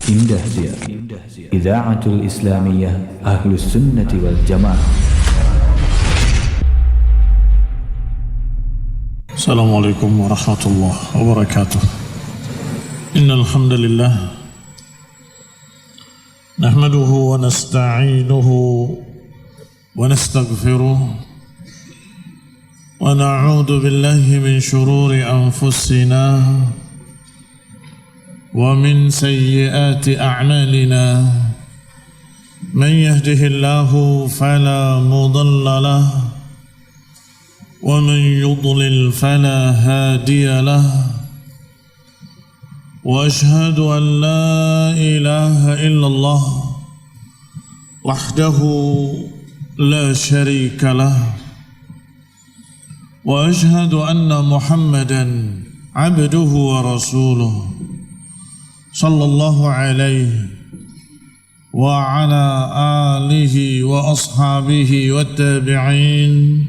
Indah Siar Idaatul Islamiyah Ahlus Sunnati wal Jamaah. Assalamualaikum warahmatullahi wabarakatuh. Innal hamdalillah nahmaduhu wa nasta'inuhu wa nastaghfiruh wa na'udzu billahi min shururi anfusina wa min sayyiati a'malina. Man yahdihillahu fala mudilla lahu wa man yudlil fala hadiya lahu. Wa ashhadu an la ilaha illallah wahdahu la syarika lahu wa ashhadu anna Muhammadan abduhu wa rasuluh sallallahu alaihi wa ala alihi wa ashabihi wa tabi'in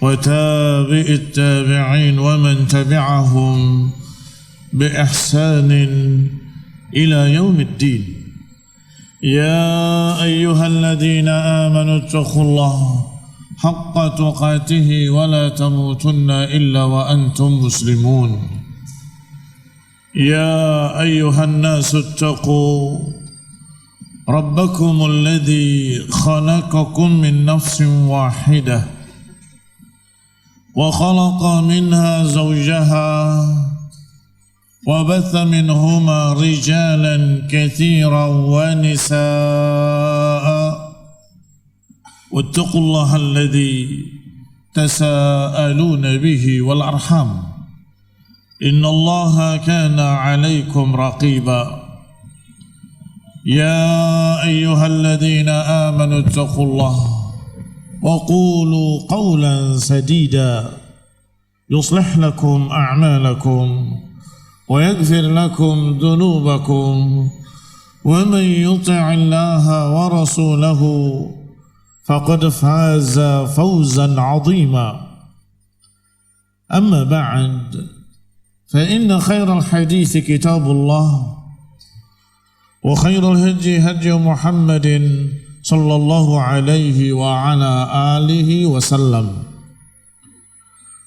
wa tabi'it tabi'in wa man tabi'ahum bi ihsanin ila yaumiddin. Ya ayyuhalladzina amanu taqullaha haqqa tuqatih wa la tamutunna illa wa antum muslimun. يا أيها الناس اتقوا ربكم الذي خلقكم من نفس واحدة وخلق منها زوجها وبث منهما رجالا كثيرا ونساء واتقوا الله الذي تساءلون به والأرحام إن الله كان عليكم رقيبا. يا أيها الذين آمنوا اتقوا الله وقولوا قولا سديدا يصلح لكم أعمالكم ويغفر لكم ذنوبكم ومن يطع الله ورسوله فقد فاز فوزا عظيما. أما بعد فإن خير الحديث كتاب الله وخير الهدي هدي محمد صلى الله عليه وعلى آله وسلم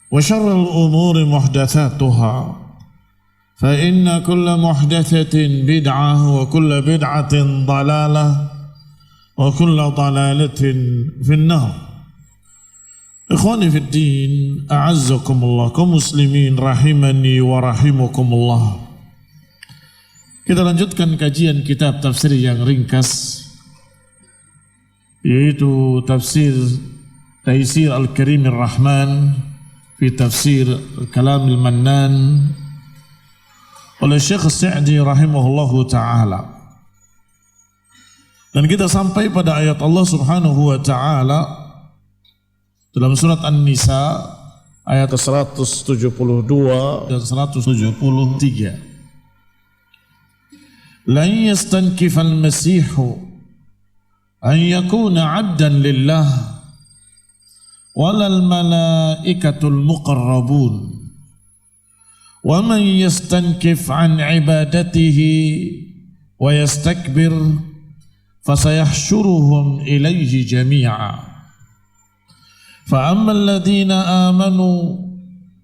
وشر الأمور محدثاتها فإن كل محدثة بدعة وكل بدعة ضلالة وكل ضلالة في النار. Ikhwani fid din, a'azzakumullah, kaum muslimin rahimani wa rahimakumullah. Kita lanjutkan kajian kitab tafsir yang ringkas, yaitu tafsir Taisir Al-Karim Ar-Rahman fi tafsir Kalam Al-Mannan oleh Syekh Sa'di rahimahullahu ta'ala. Dan kita sampai pada ayat Allah subhanahu wa ta'ala dalam surat An-Nisa ayat 172 dan 173. Lan yastankifal masihu an yakuna 'abdan lillah walal malaikatul muqarrabun wa man yastankif an ibadatihi wa yastakbir fasayahsyuruhum ilayhi jami'a. فأما الذين آمنوا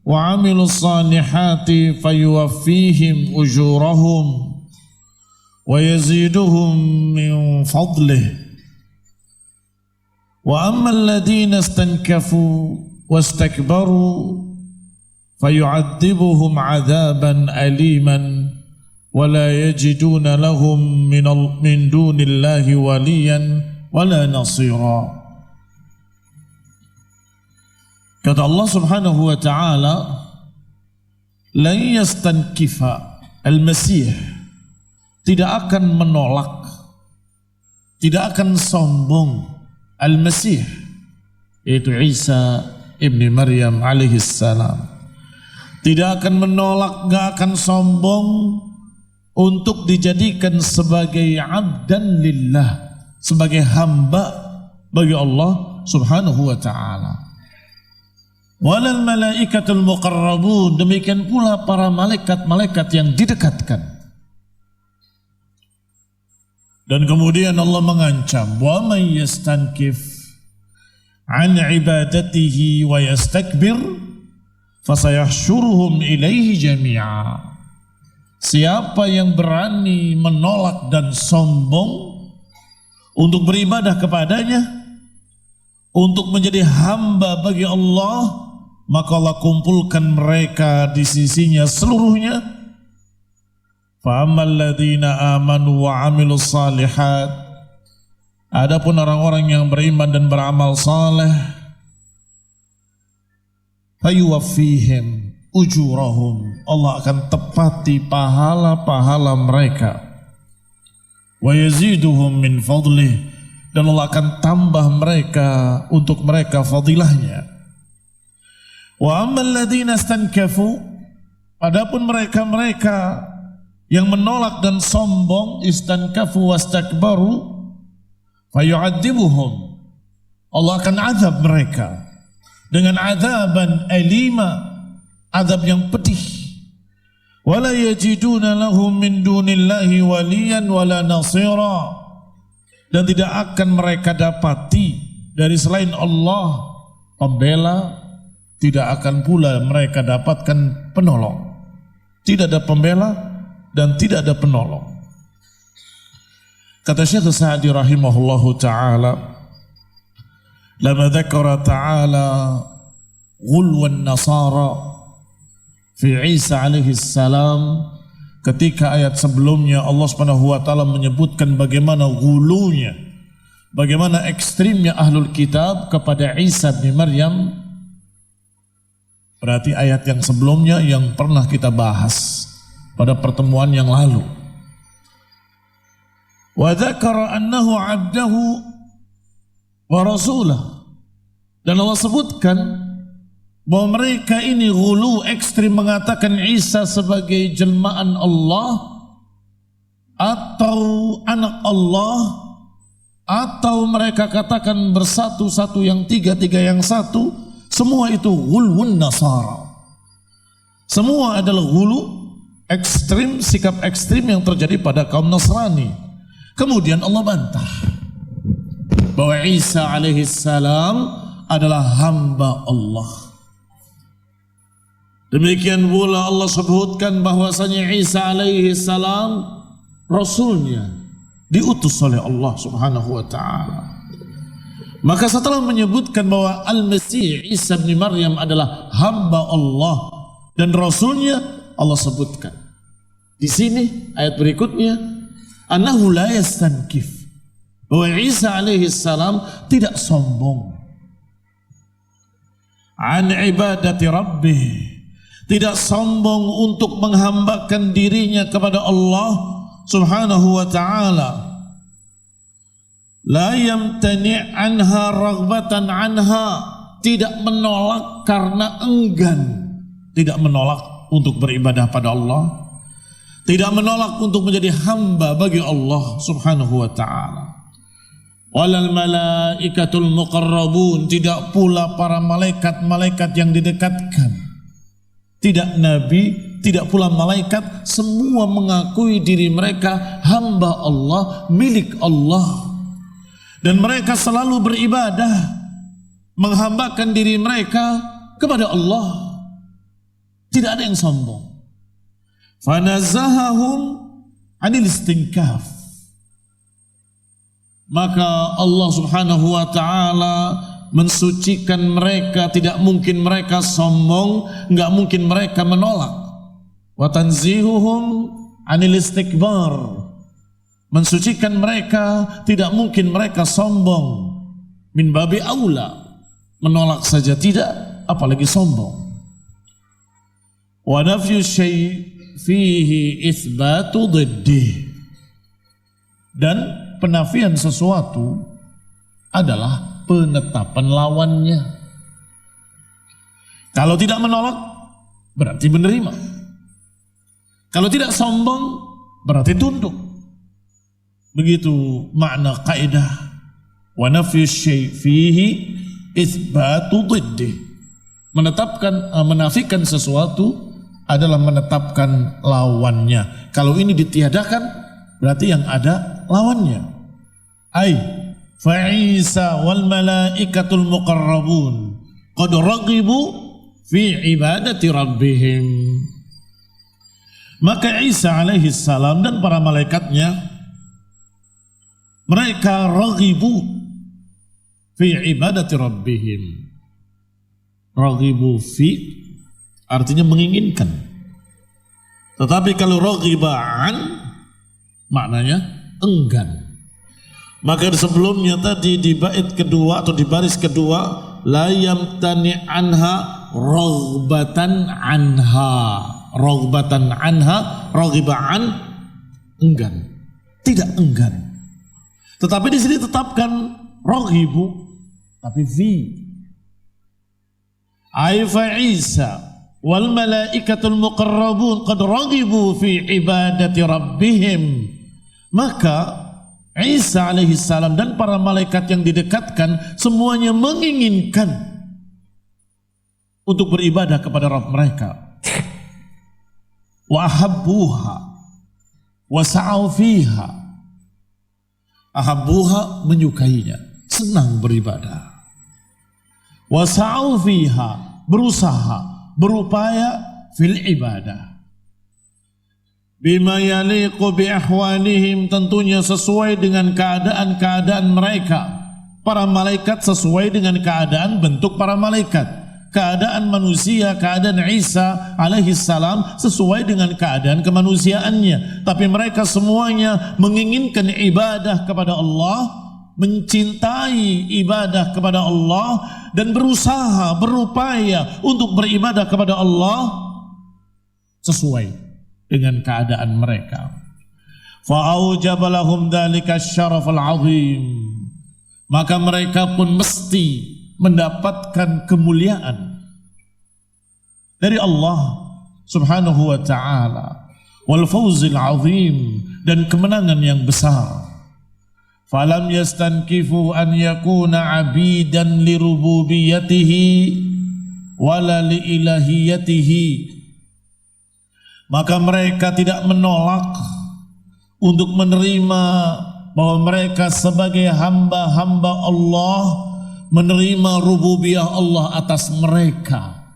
وعملوا الصالحات فيوفيهم أجورهم ويزيدهم من فضله وأما الذين استنكفوا واستكبروا فيعذبهم عذابا أليما ولا يجدون لهم من دون الله وليا ولا نصيرا. Kata Allah subhanahu wa ta'ala, lan yastankifa al-masih, tidak akan menolak, tidak akan sombong al-masih, yaitu Isa ibn Maryam alaihi salam. Tidak akan menolak, gak akan sombong untuk dijadikan sebagai abdan lillah, sebagai hamba bagi Allah subhanahu wa ta'ala. Walal malaikatul muqarrabun, demikian pula para malaikat-malaikat yang didekatkan. Dan kemudian Allah mengancam, wa may yastankif an ibadatihi wa yastakbir fasayahsyuruhum ilaihi jami'a. Siapa yang berani menolak dan sombong untuk beribadah kepadanya, untuk menjadi hamba bagi Allah, maka Allah kumpulkan mereka di sisinya seluruhnya. Fa'ammal ladzina amanu wa 'amilus shalihat, adapun orang-orang yang beriman dan beramal saleh, fayuwaffihim ujurahum, Allah akan tepati pahala-pahala mereka, wa yaziduhum min fadlih, dan Allah akan tambah mereka untuk mereka fadilahnya. Wa ammal ladzina stankafu, adapun mereka-mereka yang menolak dan sombong, istankafu wastakbaru, fayu'adzibuhum, Allah akan azab mereka dengan azaban alima, azab yang pedih. Wala yajiduna lahum min dunillahi waliyan wala nasira, dan tidak akan mereka dapati dari selain Allah pembela, tidak akan pula mereka dapatkan penolong. Tidak ada pembela dan tidak ada penolong. Kata Syekh Sa'di rahimahullahu ta'ala, lama dzakara ta'ala ghulwan nasara fi Isa alaihi salam, ketika ayat sebelumnya Allah Subhanahu wa taala menyebutkan bagaimana ghulunya, bagaimana ekstrimnya ahlul kitab kepada Isa bin Maryam. Berarti ayat yang sebelumnya yang pernah kita bahas pada pertemuan yang lalu. Wa dzakara annahu 'abdahu wa rasulah, dan Allah sebutkan bahwa mereka ini ghulu, ekstrim, mengatakan Isa sebagai jelmaan Allah atau anak Allah, atau mereka katakan bersatu-satu yang tiga, tiga yang satu. Semua itu ghulwun nasara. Semua adalah ghulu, ekstrim, sikap ekstrim yang terjadi pada kaum Nasrani. Kemudian Allah bantah bahwa Isa alaihi salam adalah hamba Allah. Demikian pula Allah sebutkan bahwasanya Isa alaihi salam rasulnya, diutus oleh Allah Subhanahu wa taala. Maka setelah menyebutkan bahwa Al-Masih Isa bin Maryam adalah hamba Allah dan rasulnya, Allah sebutkan di sini ayat berikutnya, annahu la yastankif, bahwa Isa alaihi salam tidak sombong an ibadati rabbih, tidak sombong untuk menghambakan dirinya kepada Allah Subhanahu wa taala. La yamtani' anha raghbatan anha, tidak menolak karena enggan, tidak menolak untuk beribadah pada Allah, tidak menolak untuk menjadi hamba bagi Allah Subhanahu wa taala. Walal malaikatul muqarrabun, tidak pula para malaikat-malaikat yang didekatkan, tidak nabi, tidak pula malaikat, semua mengakui diri mereka hamba Allah, milik Allah, dan mereka selalu beribadah, menghambakan diri mereka kepada Allah. Tidak ada yang sombong. Fanazahahum anil istinkaf, maka Allah Subhanahu wa taala mensucikan mereka. Tidak mungkin mereka sombong, enggak mungkin mereka menolak. Wa tanzihuhum anil istikbar, mensucikan mereka, tidak mungkin mereka sombong. Min babi aula, menolak saja tidak, apalagi sombong. Wa nafyu syai' fihi itsbatu diddih, dan penafian sesuatu adalah penetapan lawannya. Kalau tidak menolak berarti menerima, kalau tidak sombong berarti tunduk. Begitu makna kaidah wa nafyu syai' fihi itsbatu diddih, menafikan sesuatu adalah menetapkan lawannya. Kalau ini ditiadakan berarti yang ada lawannya. Fa Isa wal malaikatul muqarrabun qad raghibu fi ibadati rabbihim. Maka Isa alaihi salam dan para malaikatnya, mereka raghibu fi ibadati rabbihim. Raghibu fi artinya menginginkan. Tetapi kalau raghiba'an maknanya enggan. Maka sebelumnya tadi di bait kedua atau di baris kedua, la yamtani anha raghbatan anha. Raghbatan anha, raghiba'an enggan. Tidak enggan. Tetapi di sini tetapkan raghibu tapi fi. Fa Isa wal malaikatul muqarrabun qad raghibu fi ibadati rabbihim. Maka Isa alaihi salam dan para malaikat yang didekatkan semuanya menginginkan untuk beribadah kepada Rabb mereka. Wa ahabbuha wa sa'u fiha. Ahabbuha menyukainya, senang beribadah. Wa sa'u fiha, berusaha, berupaya fil ibadah. Bima yaliqu bi ahwalihim, tentunya sesuai dengan keadaan-keadaan mereka. Para malaikat sesuai dengan keadaan bentuk para malaikat. Keadaan manusia, keadaan Isa alaihi salam sesuai dengan keadaan kemanusiaannya. Tapi mereka semuanya menginginkan ibadah kepada Allah, mencintai ibadah kepada Allah, dan berusaha, berupaya untuk beribadah kepada Allah sesuai dengan keadaan mereka. Fa'aujaba lahum dzalika syarafal azim. Maka mereka pun mesti mendapatkan kemuliaan dari Allah Subhanahu wa taala, wal fawzil azim, dan kemenangan yang besar. Falam yastankifu an yakuna abidan li rububiyyatihi wala li ilahiyatihi. Maka mereka tidak menolak untuk menerima bahwa mereka sebagai hamba-hamba Allah, menerima rububiyah Allah atas mereka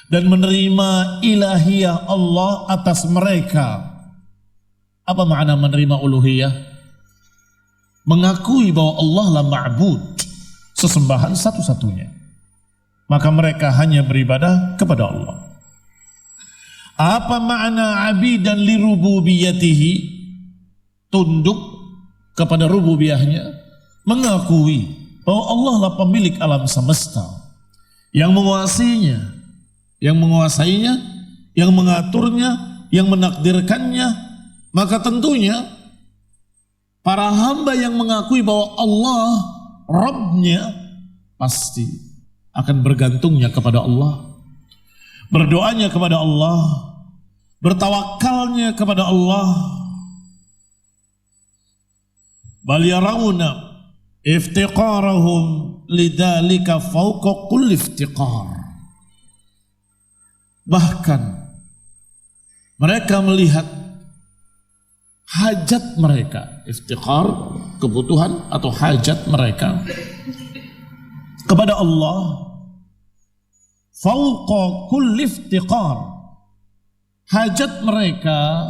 dan menerima ilahiyah Allah atas mereka. Apa makna menerima uluhiyah? Mengakui bahwa Allah lah ma'bud, sesembahan satu-satunya. Maka mereka hanya beribadah kepada Allah. Apa makna abidan li rububiyatihi? Tunduk kepada rububiyahnya, mengakui bahwa Allah lah pemilik alam semesta, yang menguasainya, yang mengaturnya, yang menakdirkannya. Maka tentunya para hamba yang mengakui bahwa Allah Rabbnya pasti akan bergantungnya kepada Allah, berdoanya kepada Allah, bertawakalnya kepada Allah. Bal yarawna iftiqarahum lidzalika fawqa kulli iftiqar. Bahkan mereka melihat hajat mereka, iftiqar, kebutuhan atau hajat mereka kepada Allah, fawqa kulli iftiqar. Hajat mereka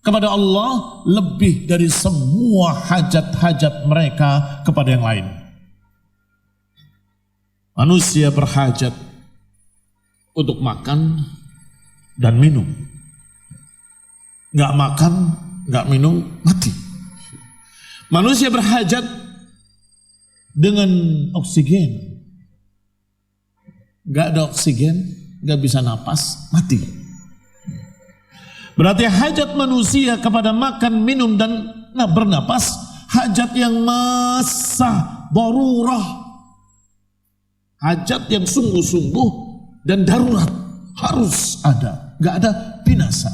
kepada Allah lebih dari semua hajat-hajat mereka kepada yang lain. Manusia berhajat untuk makan dan minum. Nggak makan, nggak minum, mati. Manusia berhajat dengan oksigen. Nggak ada oksigen, nggak bisa napas, mati. Berarti hajat manusia kepada makan, minum, dan bernapas, hajat yang masah, darurah, hajat yang sungguh-sungguh dan darurat, harus ada, gak ada binasa.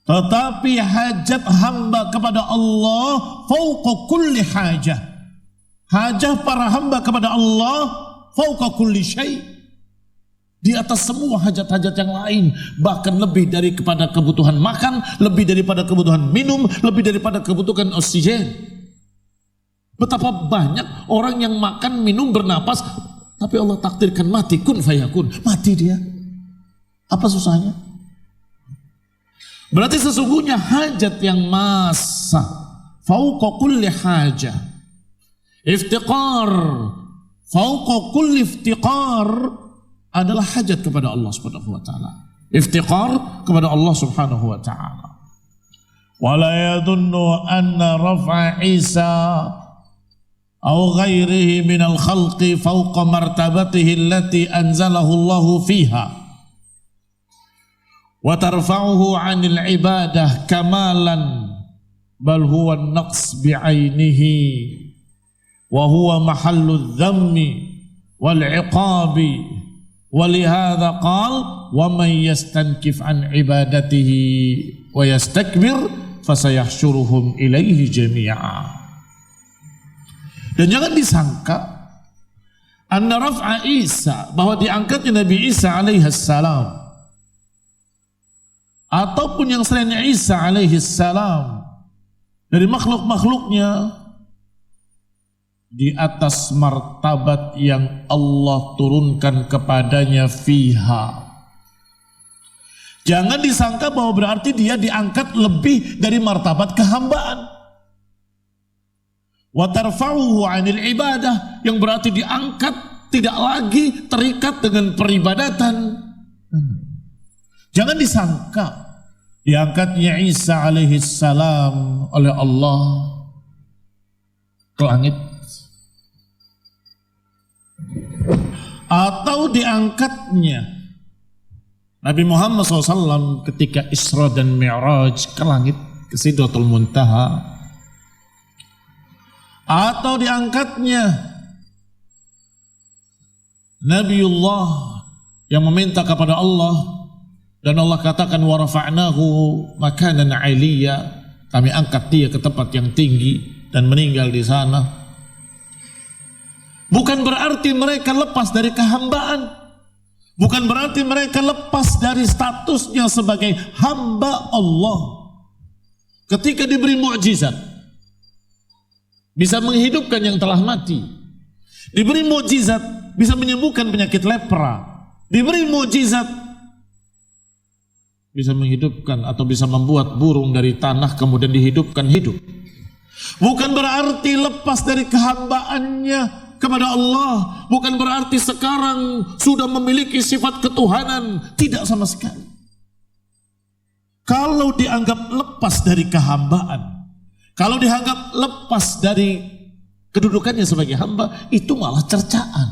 Tetapi hajat hamba kepada Allah fauqa kulli hajah. Hajat para hamba kepada Allah fauqa kulli syai', Di atas semua hajat-hajat yang lain, bahkan lebih dari kepada kebutuhan makan, lebih daripada kebutuhan minum, lebih daripada kebutuhan oksigen. Betapa banyak orang yang makan, minum, bernapas, tapi Allah takdirkan mati, kun fayakun, mati dia. Apa susahnya? Berarti sesungguhnya hajat yang massa, fauqa kulli hajah, iftiqar, fauqa kulli iftiqar, adalah hajat kepada Allah Subhanahu wa taala. Iftiqar kepada Allah Subhanahu wa taala. Wala yadhunnu anna raf'a Isa aw ghairihi minal khalqi fawqa martabatihi allati anzalahu Allah fiha wa tarfa'uhu 'anil ibadah kamalan bal huwa an-naqs bi'ainihi wa huwa mahallu dhammi wal 'iqabi. Walihada qal wa man yastankif an ibadatihi wa yastakbir fasayahsyuruhum ilaihi jami'a. Dan jangan disangka anna raf'a Isa, bahwa diangkatnya Nabi Isa alaihi salam ataupun yang selain Isa alaihi salam dari makhluk-makhluknya di atas martabat yang Allah turunkan kepadanya fiha. Jangan disangka bahwa berarti dia diangkat lebih dari martabat kehambaan. Wa tarfa'uhu 'anil ibadah, yang berarti diangkat tidak lagi terikat dengan peribadatan. Jangan disangka diangkatnya Isa alaihi salam oleh Allah ke langit, atau diangkatnya Nabi Muhammad SAW ketika Isra dan Mi'raj ke langit, ke Sidratul Muntaha, atau diangkatnya Nabiullah yang meminta kepada Allah dan Allah katakan wa rafa'nahu makanan 'aliyya, kami angkat dia ke tempat yang tinggi dan meninggal di sana. Bukan berarti mereka lepas dari kehambaan. Bukan berarti mereka lepas dari statusnya sebagai hamba Allah. Ketika diberi mukjizat, bisa menghidupkan yang telah mati. Diberi mukjizat, bisa menyembuhkan penyakit lepra. Diberi mukjizat, bisa menghidupkan atau bisa membuat burung dari tanah kemudian dihidupkan hidup. Bukan berarti lepas dari kehambaannya kepada Allah, bukan berarti sekarang sudah memiliki sifat ketuhanan, tidak sama sekali. Kalau dianggap lepas dari kehambaan, kalau dianggap lepas dari kedudukannya sebagai hamba, itu malah cercaan.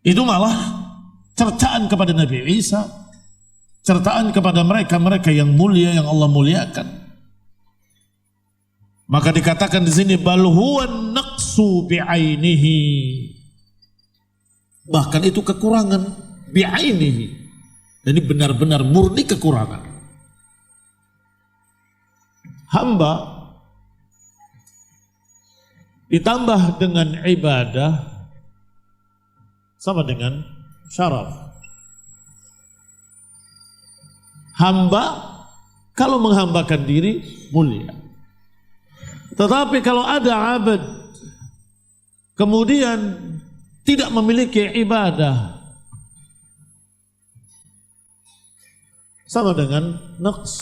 Itu malah cercaan kepada Nabi Isa, cercaan kepada mereka-mereka yang mulia, yang Allah muliakan. Maka dikatakan di sini bal huwa naqsu bi'ainihi, bahkan itu kekurangan bi'ainihi. Jadi benar-benar murni kekurangan. Hamba ditambah dengan ibadah sama dengan syaraf. Hamba kalau menghambakan diri mulia. Tetapi kalau ada abad kemudian tidak memiliki ibadah, sama dengan naqs,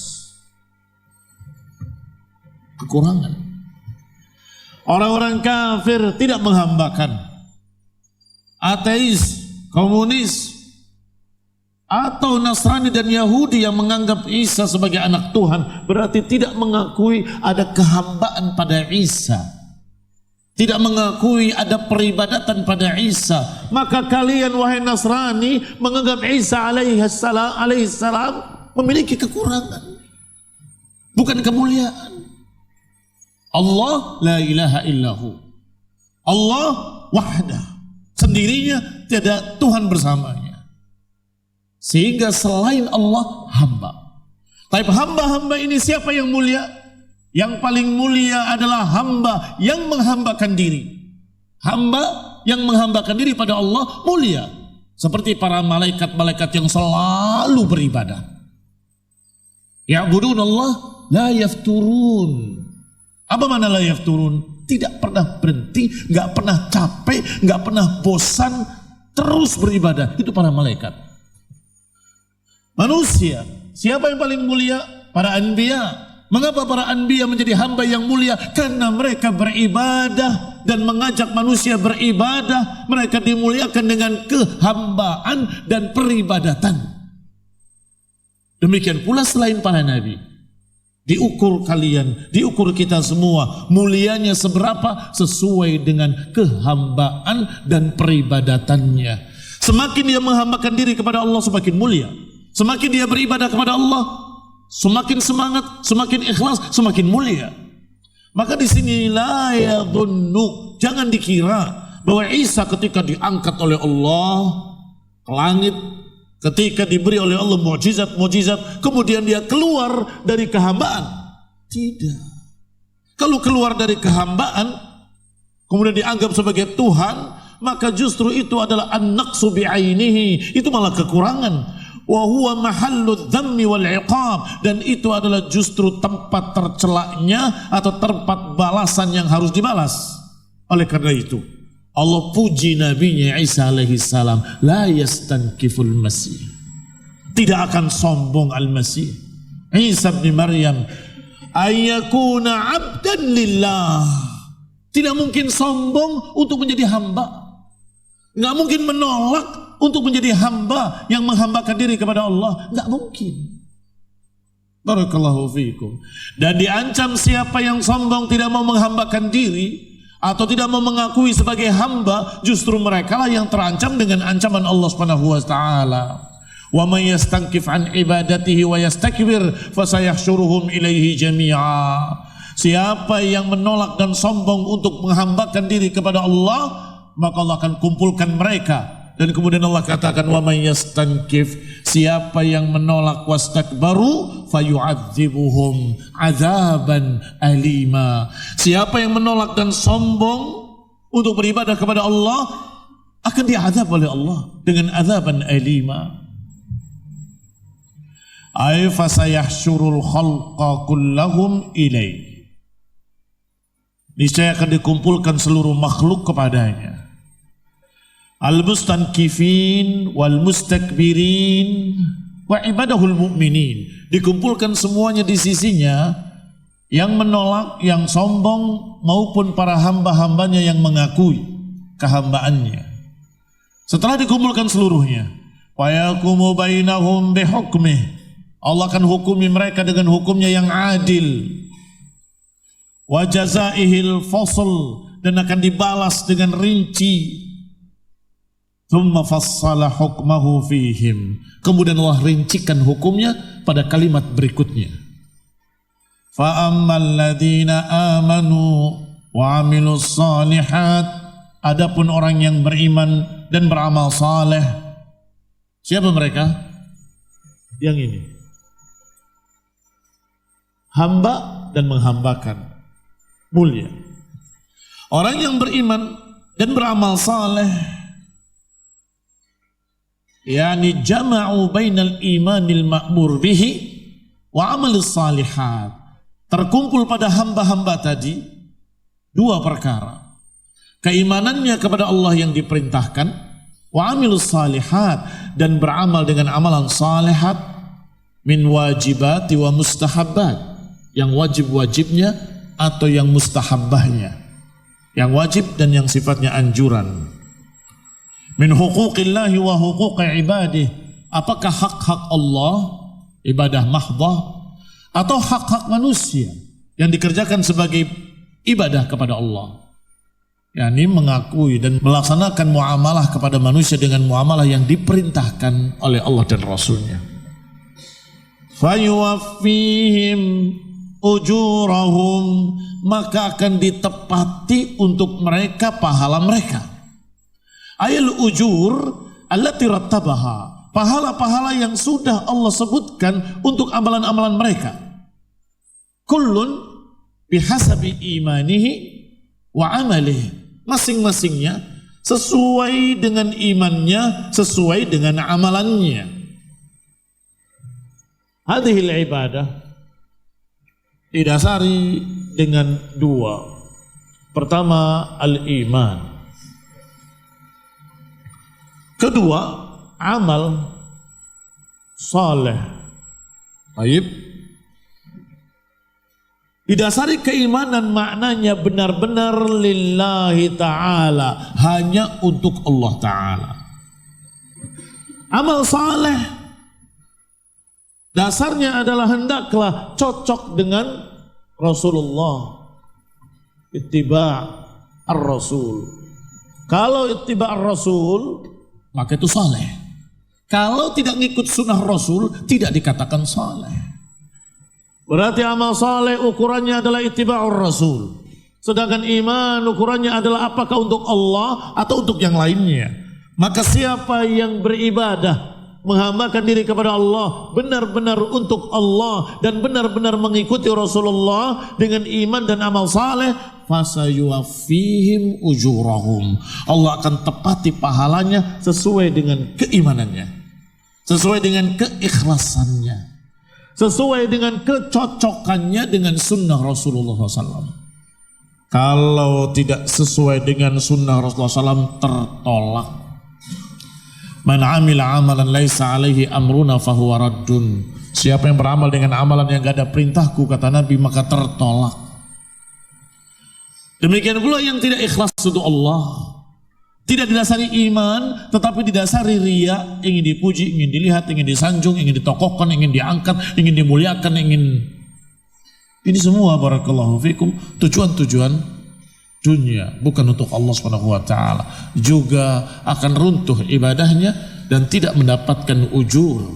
kekurangan. Orang-orang kafir tidak menghambakan, ateis, komunis, atau Nasrani dan Yahudi yang menganggap Isa sebagai anak Tuhan, berarti tidak mengakui ada kehambaan pada Isa, tidak mengakui ada peribadatan pada Isa. Maka kalian wahai Nasrani menganggap Isa alaihissalam memiliki kekurangan, bukan kemuliaan. Allah la ilaha illahu, Allah wahdah, sendirinya, tiada Tuhan bersamanya. Sehingga selain Allah hamba. Tapi hamba-hamba ini siapa yang mulia? Yang paling mulia adalah hamba yang menghambakan diri. Hamba yang menghambakan diri pada Allah mulia. seperti para malaikat-malaikat yang selalu beribadah. Ya'budunallah la yafturun. Apa makna la yafturun? Tidak pernah berhenti, nggak pernah capek, nggak pernah bosan, terus beribadah. Itu para malaikat. Manusia, siapa yang paling mulia? Para anbiya. Mengapa para anbiya menjadi hamba yang mulia? Karena mereka beribadah dan mengajak manusia beribadah. Mereka dimuliakan dengan kehambaan dan peribadatan. Demikian pula selain para nabi. Diukur kalian, diukur kita semua, mulianya seberapa sesuai dengan kehambaan dan peribadatannya. Semakin dia menghambakan diri kepada Allah, semakin mulia. Semakin dia beribadah kepada Allah, semakin semangat, semakin ikhlas, semakin mulia. Maka di sini la yadhunnu, jangan dikira bahwa Isa ketika diangkat oleh Allah ke langit, ketika diberi oleh Allah mukjizat, kemudian dia keluar dari kehambaan. Tidak. Kalau keluar dari kehambaan, kemudian dianggap sebagai Tuhan, maka justru itu adalah an-naqsu bi'ainihi. Itu malah kekurangan. Wa huwa mahallu dzammi wal iqab, dan itu adalah justru tempat tercelaknya atau tempat balasan yang harus dibalas. Oleh karena itu Allah puji nabinya Isa alaihi salam, la yastankiful masih, tidak akan sombong al-masih Isa bin Maryam ayyakuna abdan lillah. Tidak mungkin sombong untuk menjadi hamba, nggak mungkin menolak untuk menjadi hamba yang menghambakan diri kepada Allah, nggak mungkin. Barakallahu fiikum. Dan diancam siapa yang sombong tidak mau menghambakan diri atau tidak mau mengakui sebagai hamba, justru mereka lah yang terancam dengan ancaman Allah Subhanahu wa taala. Wa may yastankif an ibadatihi wa yastakbir fasayahsyuruhum ilaihi jami'a. Siapa yang menolak dan sombong untuk menghambakan diri kepada Allah, maka Allah akan kumpulkan mereka. Dan kemudian Allah katakan wa may yastankif, siapa yang menolak wastakbaru fayu'adzibuhum adzaban alima. Siapa yang menolak dan sombong untuk beribadah kepada Allah akan diazab oleh Allah dengan azaban alima. Ay fasayahsyurul khalqa kullahum ilaihi. Niscaya akan dikumpulkan seluruh makhluk kepadanya. Al-mustankifin wal mustakbirin wa ibadahul mu'minin, dikumpulkan semuanya di sisinya, yang menolak, yang sombong maupun para hamba-hambanya yang mengakui kehambaannya. Setelah dikumpulkan seluruhnya, wa yaqumu bainahum bihukmih, Allah akan hukumi mereka dengan hukumnya yang adil. Wa jazaihil fasl, dan akan dibalas dengan rinci. Thumma fassala hukmahu fihim, kemudian Allah rincikan hukumnya pada kalimat berikutnya. Fa ammal ladzina amanu wa amilus shalihat, adapun orang yang beriman dan beramal saleh, siapa mereka? Yang ini, hamba dan menghambakan, mulia. Orang yang beriman dan beramal saleh, yani jama'u bainal imanil ma'mur bihi wa amalis salihat, terkumpul pada hamba-hamba tadi dua perkara: keimanannya kepada Allah yang diperintahkan, wa amilus salihat, dan beramal dengan amalan salihat, min wajibati wa mustahabbat, yang wajib-wajibnya atau yang mustahabbahnya, yang wajib dan yang sifatnya anjuran. Min huquqillahi wa huquqi ibadih, apakah hak-hak Allah, ibadah mahdhah, atau hak-hak manusia yang dikerjakan sebagai ibadah kepada Allah, yakni mengakui dan melaksanakan muamalah kepada manusia dengan muamalah yang diperintahkan oleh Allah dan Rasulnya. Fayuwaffihim ujurahum, maka akan ditepati untuk mereka pahala mereka. Ayal ujur allati rattabaha, pahala-pahala yang sudah Allah sebutkan untuk amalan-amalan mereka. Kullun bihasabi imanihi wa amalihi, masing-masingnya sesuai dengan imannya, sesuai dengan amalannya. Hadhil ibadah didasari dengan dua. Pertama, al-iman. Kedua, amal saleh. Baik. Didasari keimanan maknanya benar-benar lillahi ta'ala, hanya untuk Allah ta'ala. Amal saleh dasarnya adalah hendaklah cocok dengan Rasulullah. Ittiba' ar-Rasul. Kalau ittiba' ar-Rasul, maka itu saleh. Kalau tidak ngikut sunnah Rasul, tidak dikatakan saleh. Berarti amal saleh ukurannya adalah ittiba'ur Rasul. Sedangkan iman ukurannya adalah apakah untuk Allah atau untuk yang lainnya. Maka siapa yang beribadah, menghambakan diri kepada Allah benar-benar untuk Allah dan benar-benar mengikuti Rasulullah dengan iman dan amal saleh, fasayuwaffihim ujurahum. Allah akan tepati pahalanya sesuai dengan keimanannya, sesuai dengan keikhlasannya, sesuai dengan kecocokannya dengan sunnah Rasulullah SAW. Kalau tidak sesuai dengan sunnah Rasulullah SAW, tertolak. Man amila amalan laisa alaihi amruna fahuwa raddun. Siapa yang beramal dengan amalan yang gak ada perintahku, kata Nabi, maka tertolak. Demikian pula yang tidak ikhlas untuk Allah, tidak didasari iman, tetapi didasari riya, ingin dipuji, ingin dilihat, ingin disanjung, ingin ditokohkan, ingin diangkat, ingin dimuliakan, ingin... Ini semua barakallahu fikum tujuan-tujuan dunia, bukan untuk Allah Subhanahu wa taala. Juga akan runtuh ibadahnya dan tidak mendapatkan ujur.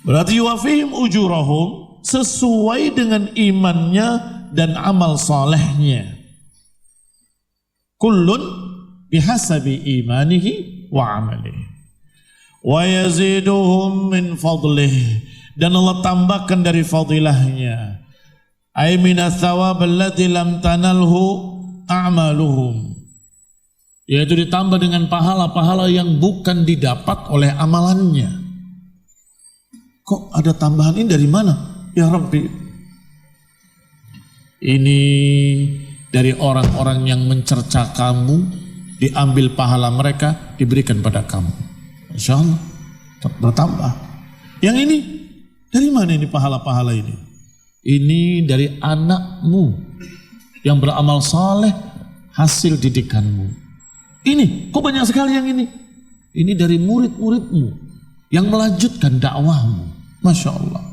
Berarti yuwafihim ujurahum, sesuai dengan imannya dan amal salehnya. Kullun bihasabi imanihi wa amalihi. Wa yaziduhum min fadlih, dan Allah tambahkan dari fadilahnya. Ay minas thawab alladzi lam tanalhu a'maluhum, yaitu ditambah dengan pahala-pahala yang bukan didapat oleh amalannya. Kok ada tambahan ini dari mana? Ya Rabbi, ini dari orang-orang yang mencerca kamu, diambil pahala mereka, diberikan pada kamu. Insya Allah bertambah. Yang ini dari mana ini pahala-pahala ini? Ini dari anakmu yang beramal saleh, hasil didikanmu. Ini kok banyak sekali yang ini? Ini dari murid-muridmu yang melanjutkan dakwahmu. Masya Allah.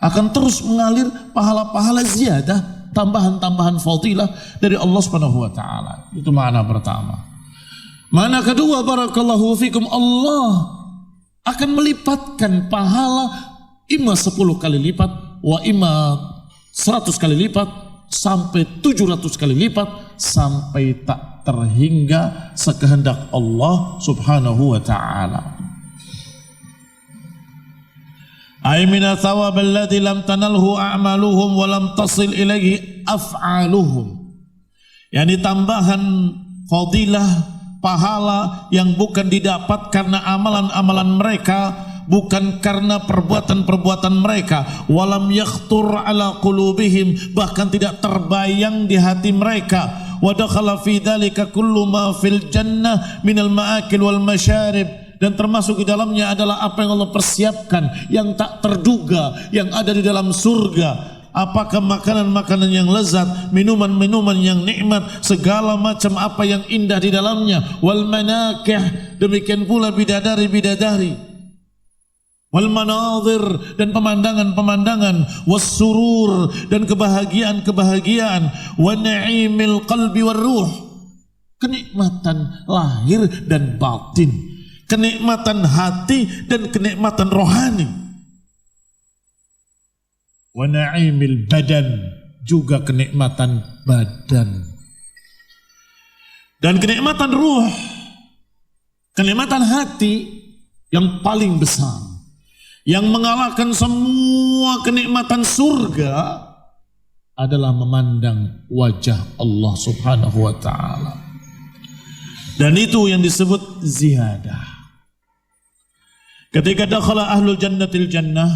Akan terus mengalir pahala-pahala ziyadah, tambahan-tambahan fadilah dari Allah Subhanahu wa taala. Itu makna pertama. Makna kedua, barakallahu fikum, Allah akan melipatkan pahala imma 10 kali lipat, wa imma 100 kali lipat, sampai 700 kali lipat, sampai tak terhingga sekehendak Allah Subhanahu wa ta'ala. Ay mina thawab alladhi lam tanalhu a'maluhum wa lam tasil ilaihi af'aluhum. Yani tambahan fadilah, pahala yang bukan didapat karena amalan-amalan mereka, bukan karena perbuatan-perbuatan mereka. Walam yakhtur ala qulubihim, bahkan tidak terbayang di hati mereka. Wa dakhala fi dzalika kullu ma fil jannah minal ma'akil wal masyarib, dan termasuk di dalamnya adalah apa yang Allah persiapkan, yang tak terduga, yang ada di dalam surga. Apakah makanan-makanan yang lezat, minuman-minuman yang nikmat, segala macam apa yang indah di dalamnya. Wal manakih, demikian pula bidadari-bidadari. Wal manazir, dan pemandangan-pemandangan. Was surur, dan kebahagiaan-kebahagiaan. Wa na'imil qalbi war ruh, kenikmatan lahir dan batin, kenikmatan hati dan kenikmatan rohani. Wa na'imil badan, juga kenikmatan badan. Dan kenikmatan ruh, kenikmatan hati yang paling besar, yang mengalahkan semua kenikmatan surga, adalah memandang wajah Allah Subhanahu wa ta'ala. Dan itu yang disebut ziyadah. Ketika dakhala ahlul jannatil jannah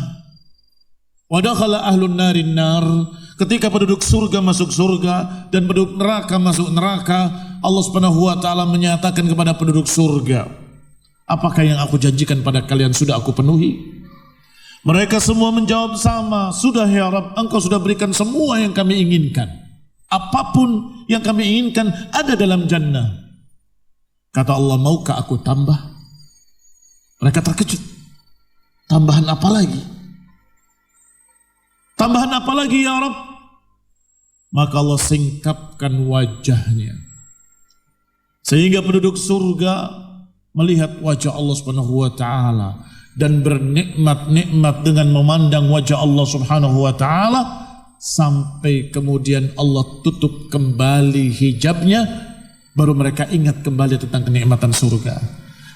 wa dakhala ahlun narin nar, ketika penduduk surga masuk surga dan penduduk neraka masuk neraka, Allah Subhanahu wa taala menyatakan kepada penduduk surga, apakah yang aku janjikan pada kalian sudah aku penuhi? Mereka semua menjawab sama, sudah ya Rabb, engkau sudah berikan semua yang kami inginkan. Apapun yang kami inginkan ada dalam jannah. Kata Allah, maukah aku tambah? Mereka terkejut. Tambahan apa lagi? Tambahan apa lagi ya Rabb? Maka Allah singkapkan wajahnya, sehingga penduduk surga melihat wajah Allah Subhanahu wa taala dan bernikmat-nikmat dengan memandang wajah Allah Subhanahu wa taala, sampai kemudian Allah tutup kembali hijabnya, baru mereka ingat kembali tentang kenikmatan surga.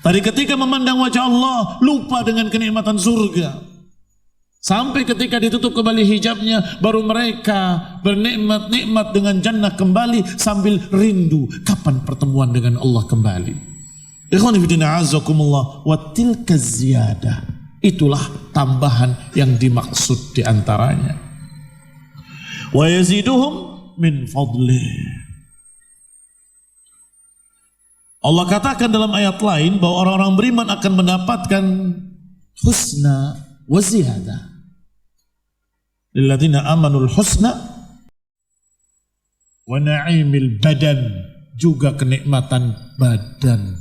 Tadi ketika memandang wajah Allah lupa dengan kenikmatan surga. Sampai ketika ditutup kembali hijabnya, baru mereka bernikmat-nikmat dengan jannah kembali sambil rindu kapan pertemuan dengan Allah kembali. Ikhwan fillah azakumullah, wa tilka ziyadah. Itulah tambahan yang dimaksud diantaranya. Wa yaziduhum min fadlih. Allah katakan dalam ayat lain bahwa orang-orang beriman akan mendapatkan husna wa ziyadah. Lilladzina amanul husna wa na'imil badan, juga kenikmatan badan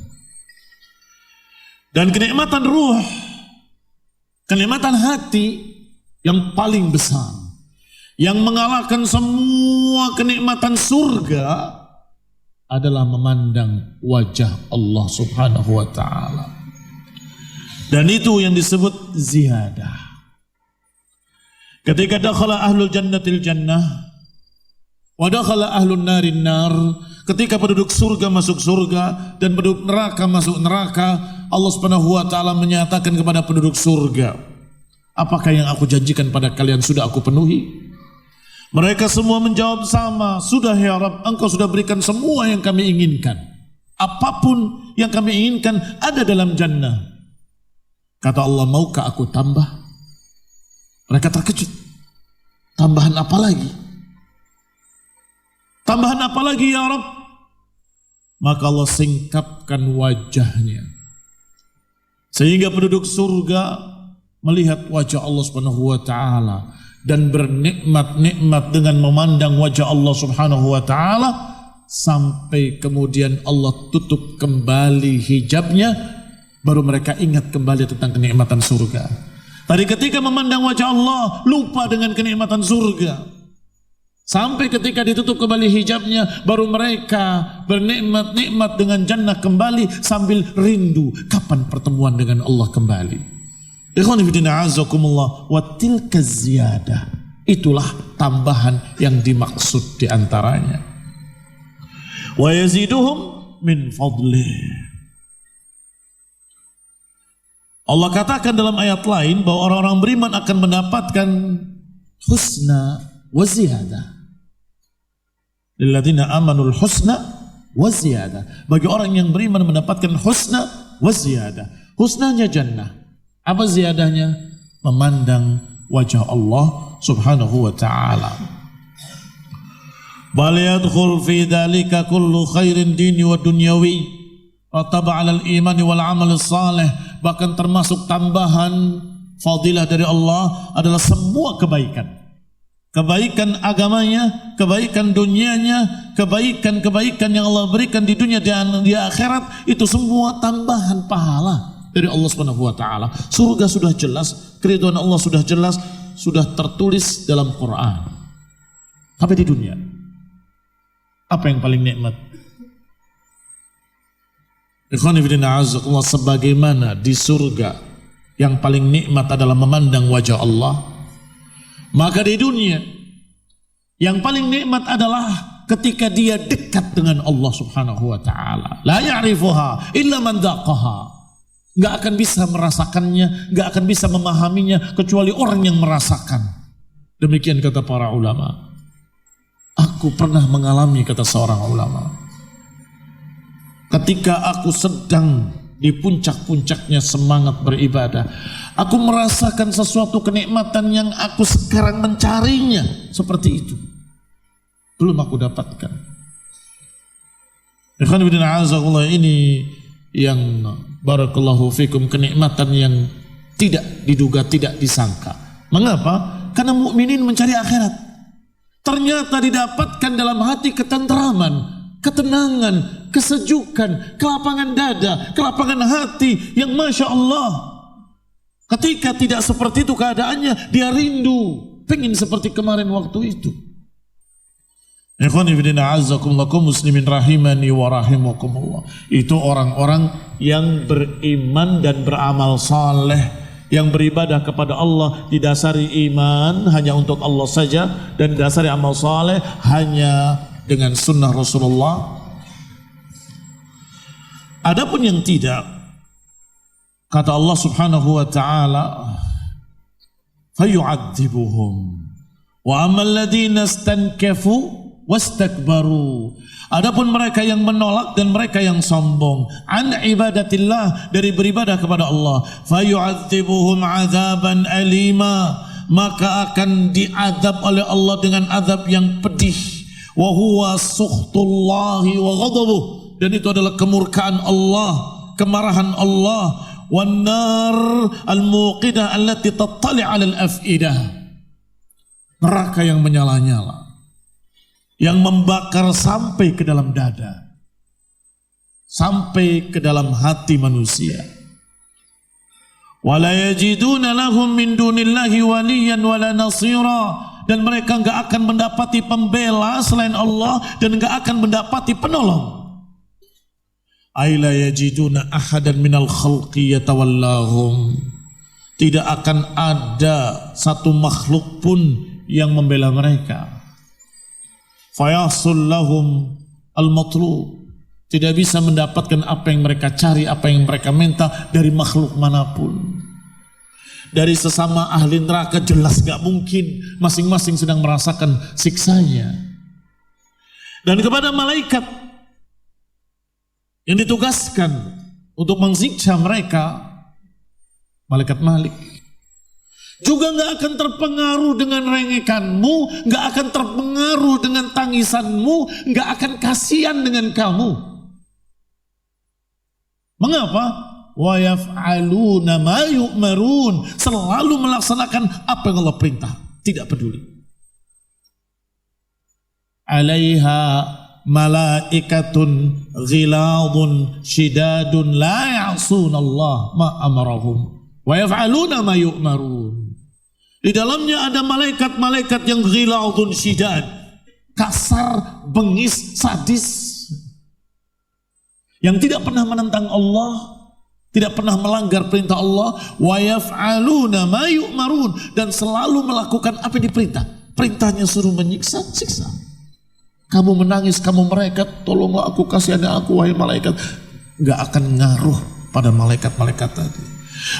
dan kenikmatan ruh, kenikmatan hati yang paling besar, yang mengalahkan semua kenikmatan surga adalah memandang wajah Allah Subhanahu wa taala. Dan itu yang disebut ziyadah. Ketika dakhala ahlul jannatil jannah wa dakhala ahlun narin nar, ketika penduduk surga masuk surga dan penduduk neraka masuk neraka, Allah Subhanahu wa taala menyatakan kepada penduduk surga, apakah yang aku janjikan pada kalian sudah aku penuhi? Mereka semua menjawab sama, sudah ya Rabb, engkau sudah berikan semua yang kami inginkan. Apapun yang kami inginkan ada dalam jannah. Kata Allah, maukah aku tambah? Mereka terkejut. Tambahan apa lagi? Tambahan apa lagi ya Rabb? Maka Allah singkapkan wajahnya, sehingga penduduk surga melihat wajah Allah Subhanahu wa taala dan bernikmat-nikmat dengan memandang wajah Allah Subhanahu wa taala, sampai kemudian Allah tutup kembali hijabnya, baru mereka ingat kembali tentang kenikmatan surga. Tadi ketika memandang wajah Allah lupa dengan kenikmatan surga. Sampai ketika ditutup kembali hijabnya, baru mereka bernikmat-nikmat dengan jannah kembali sambil rindu kapan pertemuan dengan Allah kembali. Ikhwan fillah azakumullah, wa tilka ziyadah. Itulah tambahan yang dimaksud diantaranya. Wa yaziduhum min fadlih. Allah katakan dalam ayat lain bahwa orang-orang beriman akan mendapatkan husna wa ziyadah. Lilladzina amanul husna wa ziyadah. Bagi orang yang beriman mendapatkan husna wa ziyadah. Husnanya jannah. Apa ziyadahnya? Memandang wajah Allah Subhanahu wa ta'ala. Bal yadkhul fi dhalika kullu khairin dini wa dunyawi wa taba'alal imani wal amal salih. Bahkan termasuk tambahan fadilah dari Allah adalah semua kebaikan. Kebaikan agamanya, kebaikan dunianya, kebaikan-kebaikan yang Allah berikan di dunia dan di akhirat, itu semua tambahan pahala dari Allah Subhanahu wa taala. Surga sudah jelas, keridhaan Allah sudah jelas, sudah tertulis dalam Quran. Tapi di dunia, apa yang paling nikmat? Ikhwan fillah azakumullah, sebagaimana di surga yang paling nikmat adalah memandang wajah Allah, maka di dunia yang paling nikmat adalah ketika dia dekat dengan Allah Subhanahu wa taala. La ya'rifuha illa man dzaqaha. Gak akan bisa merasakannya, gak akan bisa memahaminya kecuali orang yang merasakan. Demikian kata para ulama. Aku pernah mengalami, kata seorang ulama. ketika aku sedang di puncak-puncaknya semangat beribadah, aku merasakan sesuatu kenikmatan yang aku sekarang mencarinya seperti itu. Belum aku dapatkan. Ikhwan fillah azakumullah, ini yang barakallahu fikum kenikmatan yang tidak diduga, tidak disangka. Mengapa? Karena mukminin mencari akhirat. Ternyata didapatkan dalam hati ketenteraman, ketenangan, kesejukan, kelapangan dada, kelapangan hati yang Masya Allah. Ketika tidak seperti itu keadaannya, dia rindu, pengen seperti kemarin waktu itu. Ikhwani fillah azakumullah, muslimin rahimani wa rahimakumullah. Itu orang-orang yang beriman dan beramal saleh, yang beribadah kepada Allah didasari iman hanya untuk Allah saja, dan didasari amal saleh hanya dengan sunnah Rasulullah. Adapun yang tidak, kata Allah Subhanahu wa taala, fayu'adzibuhum wa ammal ladzina istankafu wastakbaru. Adapun mereka yang menolak dan mereka yang sombong an ibadatillah, dari beribadah kepada Allah, fayu'adzibuhum 'adzaban alima, maka akan diadab oleh Allah dengan azab yang pedih. Wa huwa sukhtullahi wa ghadabuh, dan itu adalah kemurkaan Allah, kemarahan Allah. Wan nar al-muqidah allati tattali' 'ala al-af'idah, neraka yang menyala-nyala, yang membakar sampai ke dalam dada, sampai ke dalam hati manusia. Wala yajiduna lahum min dunillahi waliyan wala nasira, dan mereka enggak akan mendapati pembela selain Allah dan enggak akan mendapati penolong. Aila yajiduna ahadan minal khalqi yatawallahum, tidak akan ada satu makhluk pun yang membela mereka. Fayasul lahum al-matlub, tidak bisa mendapatkan apa yang mereka cari, apa yang mereka minta dari makhluk manapun. Dari sesama ahli neraka jelas gak mungkin, masing-masing sedang merasakan siksanya. Dan kepada malaikat yang ditugaskan untuk mensiksa mereka, malaikat Malik, juga gak akan terpengaruh dengan rengekanmu, gak akan terpengaruh dengan tangisanmu, gak akan kasihan dengan kamu. Mengapa? Wa yaf'aluna ma yu'marun, selalu melaksanakan apa yang Allah perintah, tidak peduli. Alaiha malaikatun ghiladun shidadun la ya'sun Allah ma amarahum wa yaf'aluna ma yu'marun. Di dalamnya ada malaikat-malaikat yang ghiladun shidad, kasar, bengis, sadis, yang tidak pernah menentang Allah, tidak pernah melanggar perintah Allah. Wa yaf'aluna ma yu'marun, dan selalu melakukan apa yang diperintah. Perintahnya suruh menyiksa, siksa. Kamu menangis, kamu mereka, tolonglah aku, kasihani aku wahai malaikat. Gak akan ngaruh pada malaikat-malaikat tadi.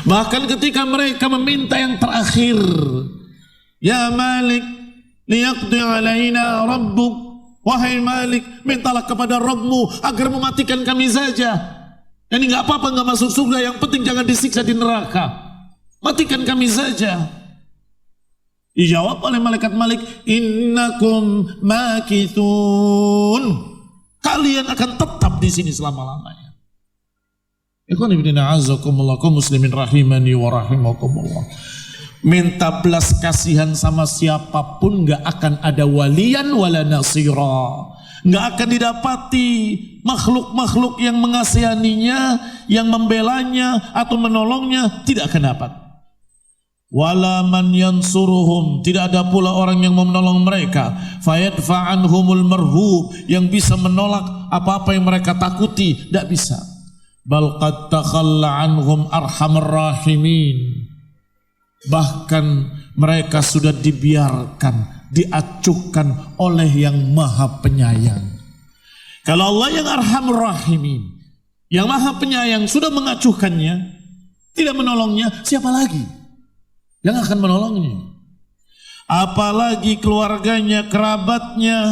Bahkan ketika mereka meminta yang terakhir, ya Malik liyaqdi alaina rabbuk, wahai Malik, mintalah kepada Rabbmu agar mematikan kami saja. Ini gak apa-apa gak masuk surga, yang penting jangan disiksa di neraka, matikan kami saja. Dijawab oleh malaikat Malik, innakum makithun, kalian akan tetap di sini selama-lamanya. Ikhwan fillah azakumullah, kaum muslimin rahimani wa rahimakumullah. Minta belas kasihan sama siapapun gak akan ada waliyan wala nasira, gak akan didapati makhluk-makhluk yang mengasihaninya, yang membelanya atau menolongnya, tidak akan dapat. Wala man yansuruhum, tidak ada pula orang yang mau menolong mereka. Fayadfa'anhumul marhub, yang bisa menolak apa-apa yang mereka takuti, tidak bisa. Bal qad takhalla anhum arhamar rahimin, bahkan mereka sudah dibiarkan, diacuhkan oleh yang maha penyayang. Kalau Allah yang arhamur rahimin, yang maha penyayang, sudah mengacuhkannya, tidak menolongnya, siapa lagi yang akan menolongnya? Apalagi keluarganya, kerabatnya,